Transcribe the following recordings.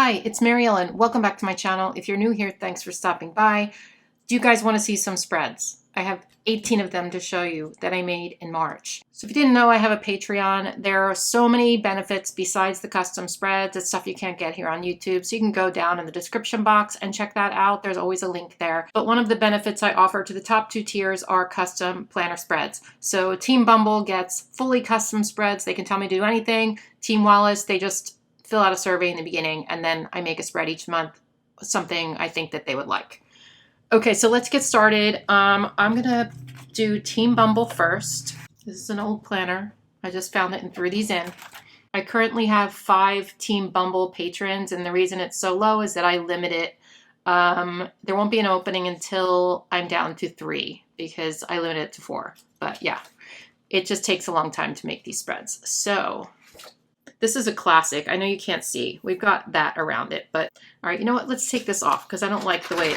Hi, it's Mary Ellen. Welcome back to my channel. If you're new here, thanks for stopping by. Do you guys want to see some spreads? I have 18 of them to show you that I made in March. So if you didn't know, I have a Patreon. There are so many benefits besides the custom spreads. It's stuff you can't get here on YouTube. So you can go down in the description box and check that out. There's always a link there. But one of the benefits I offer to the top 2 tiers are custom planner spreads. So Team Bumble gets fully custom spreads. They can tell me to do anything. Team Wallace, they just fill out a survey in the beginning, and then I make a spread each month, something I think that they would like. Okay, so let's get started. I'm gonna do Team Bumble first. This is an old planner. I just found it and threw these in. I currently have 5 Team Bumble patrons, and the reason it's so low is that I limit it. There won't be an opening until I'm down to 3 because I limit it to 4. But yeah, it just takes a long time to make these spreads. So this is a classic. I know you can't see. We've got that around it, but all right, you know what? Let's take this off because I don't like the way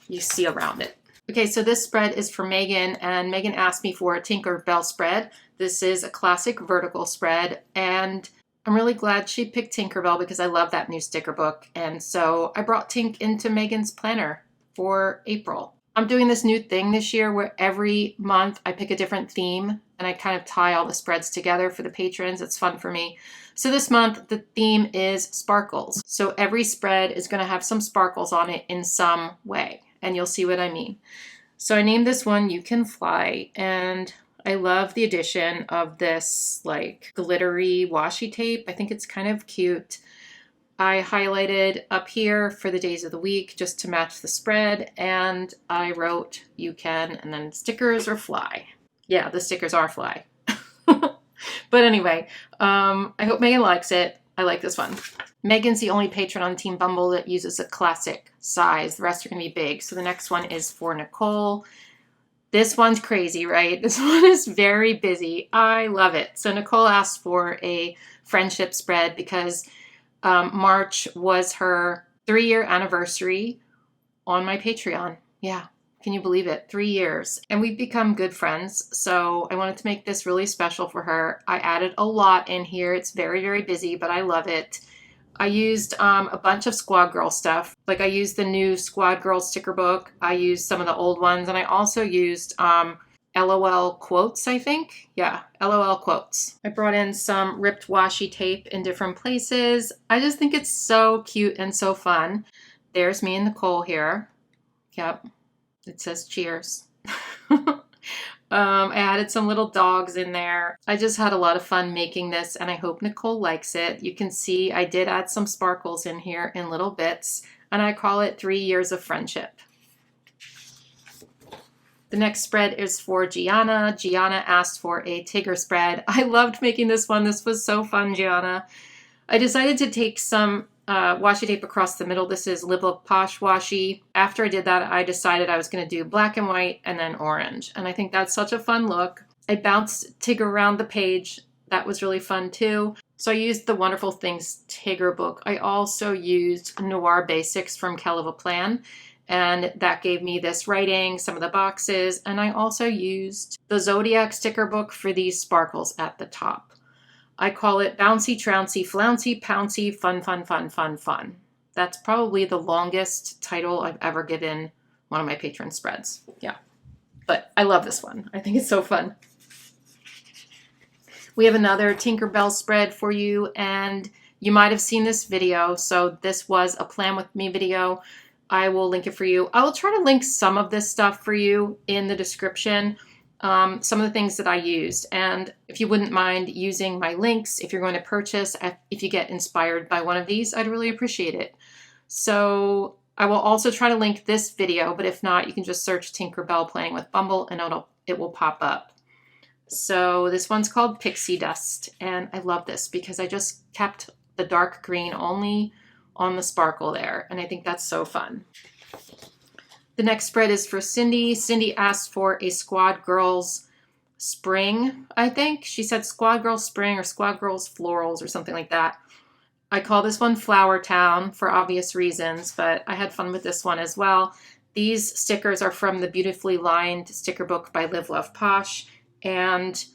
you see around it. Okay, so this spread is for Megan, and Megan asked me for a Tinkerbell spread. This is a classic vertical spread, and I'm really glad she picked Tinkerbell because I love that new sticker book. And so I brought Tink into Megan's planner for April. I'm doing this new thing this year where every month I pick a different theme and I kind of tie all the spreads together for the patrons. It's fun for me. So this month the theme is sparkles. So every spread is going to have some sparkles on it in some way, and you'll see what I mean. So I named this one You Can Fly, and I love the addition of this like glittery washi tape. I think it's kind of cute. I highlighted up here for the days of the week just to match the spread, and I wrote you can, and then stickers or fly. Yeah, the stickers are fly. But anyway, I hope Megan likes it. I like this one. Megan's the only patron on Team Bumble that uses a classic size. The rest are going to be big. So the next one is for Nicole. This one's crazy, right? This one is very busy. I love it. So Nicole asked for a friendship spread because March was her 3-year anniversary on my Patreon. Yeah, can you believe it? 3 years. And we've become good friends. So I wanted to make this really special for her. I added a lot in here. It's very, very busy, but I love it. I used a bunch of Squad Girl stuff. Like I used the new Squad Girl sticker book. I used some of the old ones. And I also used LOL quotes, I think. Yeah, LOL quotes. I brought in some ripped washi tape in different places. I just think it's so cute and so fun. There's me and Nicole here. Yep, it says cheers. I added some little dogs in there. I just had a lot of fun making this, and I hope Nicole likes it. You can see I did add some sparkles in here in little bits, and I call it 3 years of friendship. The next spread is for Gianna. Gianna asked for a Tigger spread. I loved making this one. This was so fun, Gianna. I decided to take some washi tape across the middle. This is Live Love Posh washi. After I did that, I decided I was going to do black and white and then orange. And I think that's such a fun look. I bounced Tigger around the page. That was really fun too. So I used the Wonderful Things Tigger book. I also used Noir Basics from Kellofaplan. And that gave me this writing, some of the boxes, and I also used the Zodiac sticker book for these sparkles at the top. I call it Bouncy, Trouncy, Flouncy, Pouncy, Fun, Fun, Fun, Fun, Fun. That's probably the longest title I've ever given one of my patron spreads. Yeah, but I love this one. I think it's so fun. We have another Tinkerbell spread for you, and you might have seen this video. So this was a Plan With Me video. I will link it for you. I will try to link some of this stuff for you in the description, some of the things that I used. And if you wouldn't mind using my links, if you're going to purchase, if you get inspired by one of these, I'd really appreciate it. So I will also try to link this video, but if not, you can just search Tinkerbell Planning with Bumble and it will pop up. So this one's called Pixie Dust, and I love this because I just kept the dark green only on the sparkle there, and I think that's so fun. The next spread is for Cindy. Cindy asked for a Squad Girls Spring, I think. She said Squad Girls Spring or Squad Girls Florals or something like that. I call this one Flower Town for obvious reasons, but I had fun with this one as well. These stickers are from the Beautifully Lined sticker book by Live Love Posh, and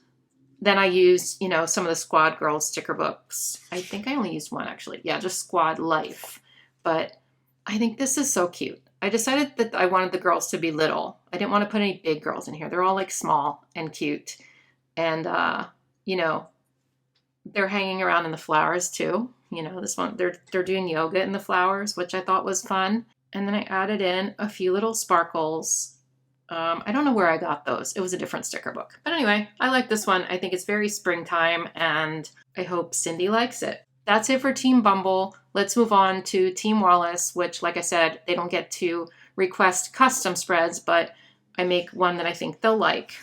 then I used, you know, some of the Squad Girls sticker books. I think I only used one actually. Yeah, just Squad Life. But I think this is so cute. I decided that I wanted the girls to be little. I didn't want to put any big girls in here. They're all like small and cute. And, you know, they're hanging around in the flowers too. You know, this one, they're doing yoga in the flowers, which I thought was fun. And then I added in a few little sparkles. I don't know where I got those. It was a different sticker book. But anyway, I like this one. I think it's very springtime, and I hope Cindy likes it. That's it for Team Bumble. Let's move on to Team Wallace, which, like I said, they don't get to request custom spreads, but I make one that I think they'll like.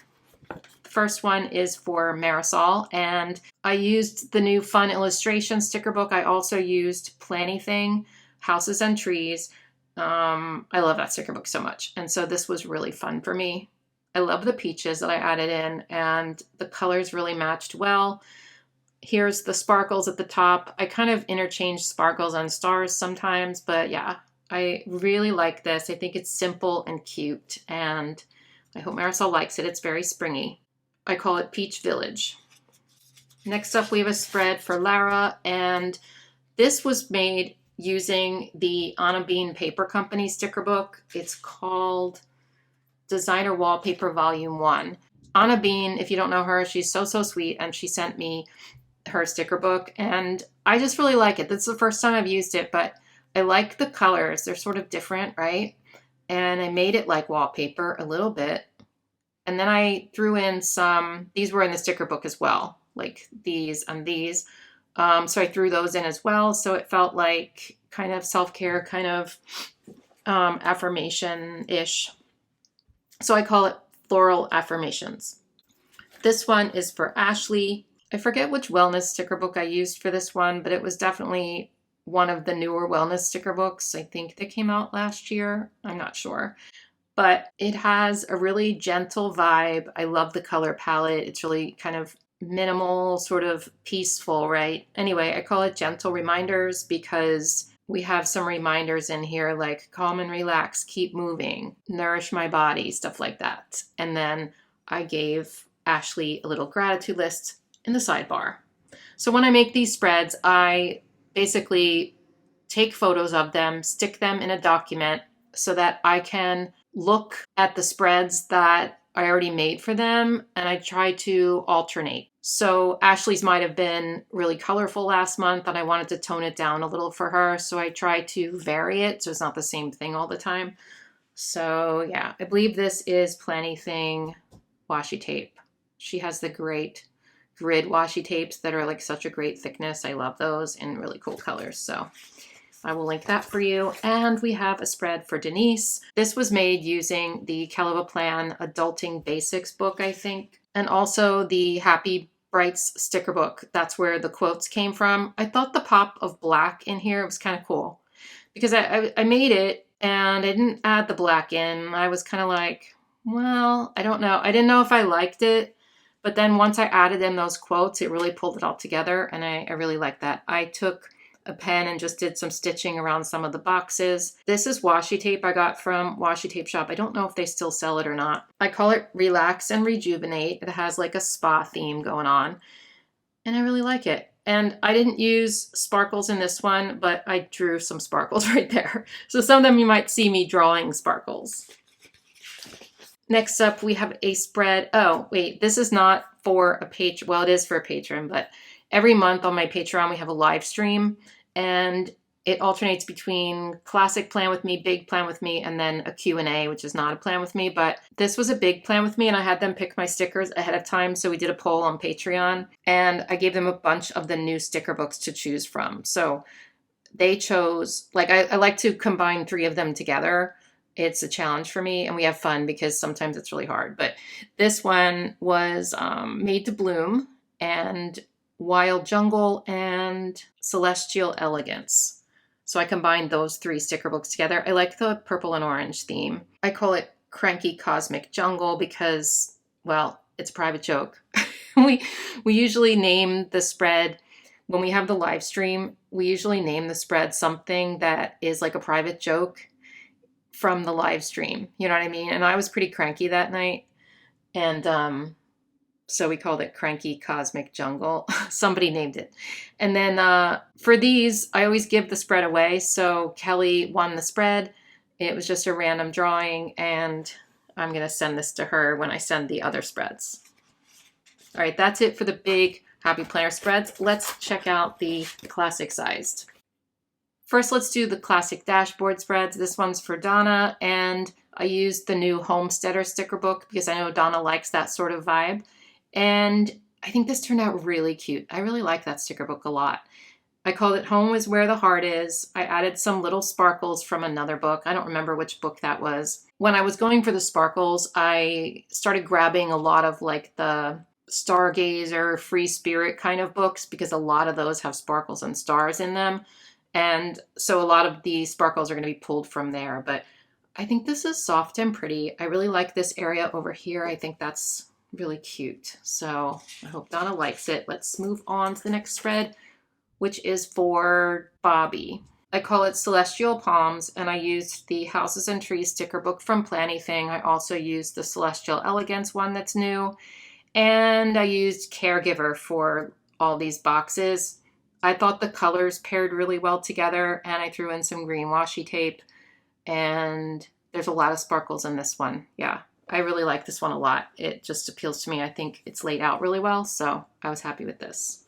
The first one is for Marisol, and I used the new Fun Illustration sticker book. I also used Planything, Houses and Trees. I love that sticker book so much. And so this was really fun for me. I love the peaches that I added in, and the colors really matched well. Here's the sparkles at the top. I kind of interchange sparkles and stars sometimes, but yeah, I really like this. I think it's simple and cute, and I hope Marisol likes it. It's very springy. I call it Peach Village. Next up, we have a spread for Lara, and this was made using the Anna Bean Paper Company sticker book. It's called Designer Wallpaper Volume 1. Anna Bean, if you don't know her, she's so sweet, and she sent me her sticker book, and I just really like it. This is the first time I've used it, but I like the colors. They're sort of different, right? And I made it like wallpaper a little bit. And then I threw in some, these were in the sticker book as well, like these and these. So I threw those in as well. So it felt like kind of self-care, kind of affirmation-ish. So I call it Floral Affirmations. This one is for Ashley. I forget which wellness sticker book I used for this one, but it was definitely one of the newer wellness sticker books. I think they came out last year. I'm not sure. But it has a really gentle vibe. I love the color palette. It's really kind of minimal, sort of peaceful, right? Anyway, I call it Gentle Reminders because we have some reminders in here like calm and relax, keep moving, nourish my body, stuff like that. And then I gave Ashley a little gratitude list in the sidebar. So when I make these spreads, I basically take photos of them, stick them in a document so that I can look at the spreads that I already made for them, and I try to alternate. So Ashley's might have been really colorful last month, and I wanted to tone it down a little for her, so I try to vary it so it's not the same thing all the time. So yeah, I believe this is Planything washi tape. She has the great grid washi tapes that are like such a great thickness. I love those in really cool colors. So I will link that for you. And we have a spread for Denise. This was made using the Kellofaplan Adulting Basics book, I think, and also the Happy Brights sticker book. That's where the quotes came from. I thought the pop of black in here was kind of cool because I made it and I didn't add the black in. I was kind of like, well, I don't know. I didn't know if I liked it. But then once I added in those quotes, it really pulled it all together, and I really like that. I took a pen and just did some stitching around some of the boxes. This is washi tape I got from Washi Tape Shop. I don't know if they still sell it or not. I call it Relax and Rejuvenate. It has like a spa theme going on, and I really like it. And I didn't use sparkles in this one, but I drew some sparkles right there. So some of them you might see me drawing sparkles. Next up, we have a spread. Oh, wait, this is not for a patron. Well, it is for a patron, but every month on my Patreon, we have a live stream, and it alternates between classic plan with me, big plan with me, and then a Q&A, which is not a plan with me. But this was a big plan with me, and I had them pick my stickers ahead of time. So we did a poll on Patreon, and I gave them a bunch of the new sticker books to choose from. So they chose, like, I like to combine 3 of them together. It's a challenge for me, and we have fun because sometimes it's really hard. But this one was Made to Bloom and Wild Jungle and Celestial Elegance. So I combined those 3 sticker books together. I like the purple and orange theme. I call it Cranky Cosmic Jungle because, well, it's a private joke. we usually name the spread when we have the live stream. We usually name the spread something that is like a private joke from the live stream. You know what I mean? And I was pretty cranky that night. And So we called it Cranky Cosmic Jungle. Somebody named it. And then for these, I always give the spread away. So Kelly won the spread. It was just a random drawing, and I'm going to send this to her when I send the other spreads. All right, that's it for the big Happy Planner spreads. Let's check out the classic sized. First, let's do the classic dashboard spreads. This one's for Donna, and I used the new Homesteader sticker book because I know Donna likes that sort of vibe. And I think this turned out really cute. I really like that sticker book a lot. I called it Home is Where the Heart Is. I added some little sparkles from another book. I don't remember which book that was. When I was going for the sparkles, I started grabbing a lot of like the Stargazer, Free Spirit kind of books because a lot of those have sparkles and stars in them. And so a lot of the sparkles are going to be pulled from there. But I think this is soft and pretty. I really like this area over here. I think that's really cute. So I hope Donna likes it. Let's move on to the next spread, which is for Bobby. I call it Celestial Palms, and I used the Houses and Trees sticker book from Planything. I also used the Celestial Elegance one that's new, and I used Caregiver for all these boxes. I thought the colors paired really well together, and I threw in some green washi tape, and there's a lot of sparkles in this one. Yeah, I really like this one a lot. It just appeals to me. I think it's laid out really well, so I was happy with this.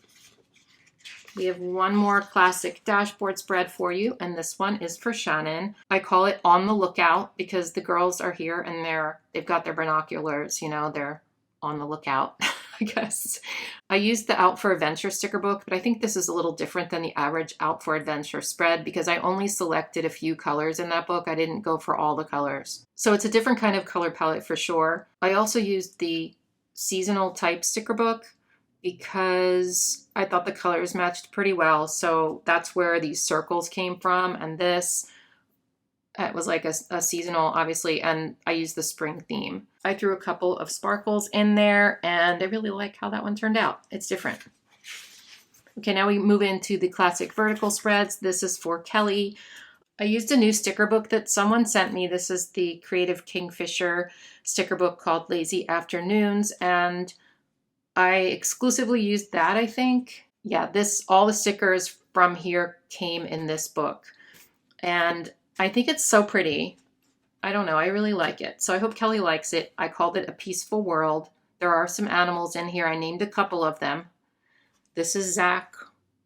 We have one more classic dashboard spread for you, and this one is for Shannon. I call it On the Lookout because the girls are here and they've got their binoculars, you know, they're on the lookout, I guess. I used the Out for Adventure sticker book, but I think this is a little different than the average Out for Adventure spread because I only selected a few colors in that book. I didn't go for all the colors. So it's a different kind of color palette for sure. I also used the seasonal type sticker book because I thought the colors matched pretty well. So that's where these circles came from. And this, it was like a seasonal, obviously, and I used the spring theme. I threw a couple of sparkles in there, and I really like how that one turned out. It's different. Okay, now we move into the classic vertical spreads. This is for Kelly. I used a new sticker book that someone sent me. This is the Creative Kingfisher sticker book called Lazy Afternoons, and I exclusively used that, I think. Yeah, all the stickers from here came in this book. And I think it's so pretty. I don't know, I really like it. So I hope Kelly likes it. I called it A Peaceful World. There are some animals in here. I named a couple of them. This is Zach.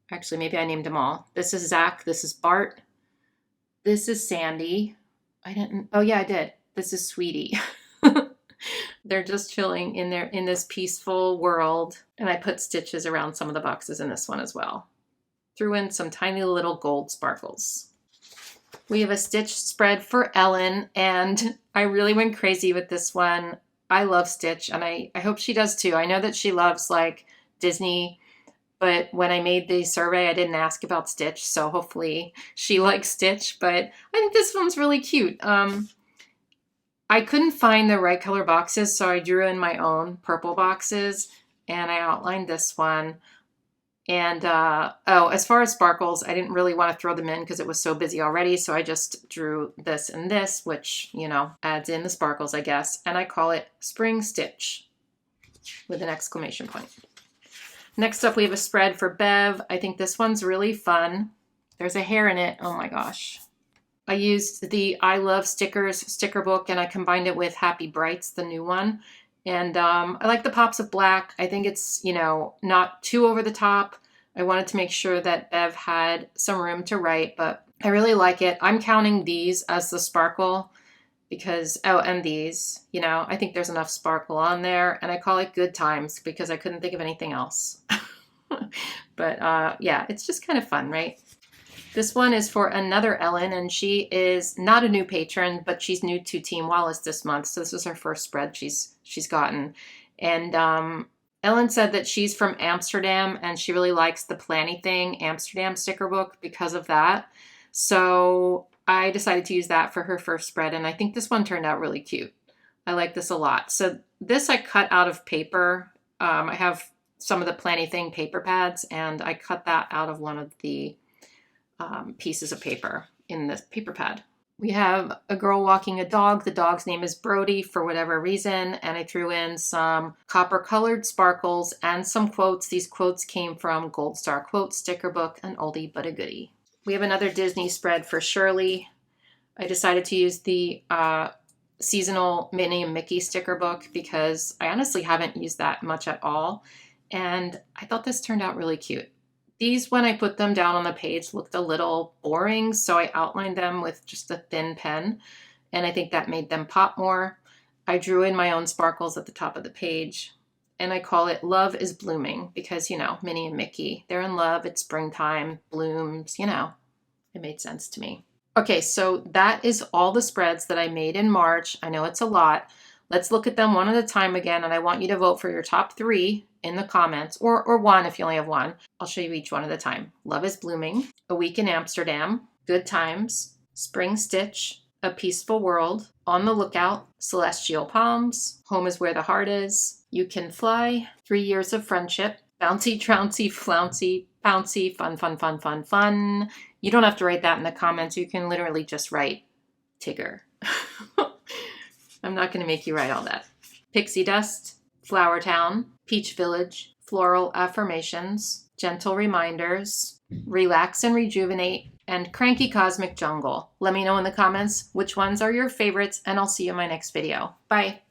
Actually, maybe I named them all. This is Zach. This is Bart. This is Sandy. Oh yeah, I did. This is Sweetie. They're just chilling in this peaceful world. And I put stitches around some of the boxes in this one as well. Threw in some tiny little gold sparkles. We have a stitch spread for Ellen, and I really went crazy with this one. I love Stitch, and I hope she does too. I know that she loves like Disney, but when I made the survey, I didn't ask about Stitch, so hopefully she likes Stitch, but I think this one's really cute. I couldn't find the right color boxes, so I drew in my own purple boxes, and I outlined this one. And, as far as sparkles, I didn't really want to throw them in because it was so busy already, so I just drew this and this, which, you know, adds in the sparkles, I guess, and I call it Spring Stitch with an exclamation point. Next up, we have a spread for Bev. I think this one's really fun. There's a hair in it. Oh my gosh. I used the I Love Stickers sticker book, and I combined it with Happy Brights, the new one. And I like the pops of black. I think it's, you know, not too over the top. I wanted to make sure that Bev had some room to write, but I really like it. I'm counting these as the sparkle because, oh, and these, you know, I think there's enough sparkle on there. And I call it Good Times because I couldn't think of anything else. But yeah, it's just kind of fun, right? This one is for another Ellen, and she is not a new patron, but she's new to Team Wallace this month. So this is her first spread she's gotten. And Ellen said that she's from Amsterdam, and she really likes the Planything Amsterdam sticker book because of that. So I decided to use that for her first spread, and I think this one turned out really cute. I like this a lot. So this I cut out of paper. I have some of the Planything paper pads, and I cut that out of one of the pieces of paper in this paper pad. We have a girl walking a dog. The dog's name is Brody for whatever reason. And I threw in some copper colored sparkles and some quotes. These quotes came from Gold Star Quote Sticker Book, an oldie but a goodie. We have another Disney spread for Shirley. I decided to use the seasonal Minnie and Mickey sticker book because I honestly haven't used that much at all. And I thought this turned out really cute. These, when I put them down on the page, looked a little boring, so I outlined them with just a thin pen, and I think that made them pop more. I drew in my own sparkles at the top of the page, and I call it Love is Blooming because, you know, Minnie and Mickey, they're in love, it's springtime, blooms, you know, it made sense to me. Okay, so that is all the spreads that I made in March. I know it's a lot. Let's look at them one at a time again, and I want you to vote for your top 3 in the comments, or one if you only have one. I'll show you each one at a time. Love is Blooming, A Week in Amsterdam, Good Times, Spring Stitch, A Peaceful World, On the Lookout, Celestial Palms, Home is Where the Heart Is, You Can Fly, 3 Years of Friendship, Bouncy, Trouncy, Flouncy, Pouncy, Fun, Fun, Fun, Fun, Fun. You don't have to write that in the comments. You can literally just write Tigger. I'm not going to make you write all that. Pixie Dust, Flower Town, Peach Village, Floral Affirmations, Gentle Reminders, Relax and Rejuvenate, and Cranky Cosmic Jungle. Let me know in the comments which ones are your favorites, and I'll see you in my next video. Bye.